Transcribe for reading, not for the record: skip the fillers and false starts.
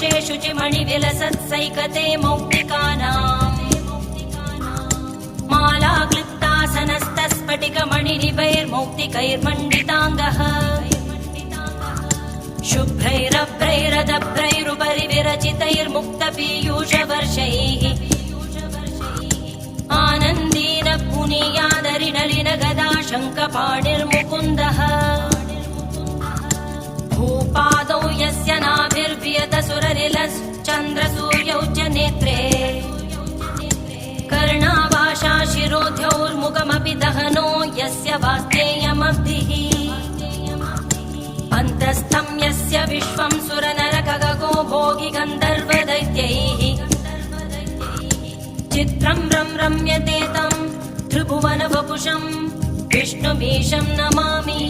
पार्श्वे शुचिमणिविलसत्सैकते मौक्तिकानाम् मालाक्लिप्तासनस्तस्फटिकमणिनिभैर्मौक्तिकैर्मण्डिताङ्गः शुभ्रैरभ्रैरदभ्रैरुपरि विरचितैर्मुक्तपीयूषवर्षैः आनन्दीन पुनीयादरिनलिन गदा शङ्खपाणिर्मुकुन्दः भूपादौ यस्य नाभिर्वियतसुरनिलश्चन्द्रसूर्यौ च नेत्रे कर्णावाशा शिरोध्यौर्मुखमपि दहनो यस्य वास्तेयमब्धिः अन्तस्थं यस्य विश्वं सुरनरखगो भोगि गन्धर्वदैत्यैः चित्रं रम्यते तं त्रिभुवनवपुषं विष्णुमीशं नमामि।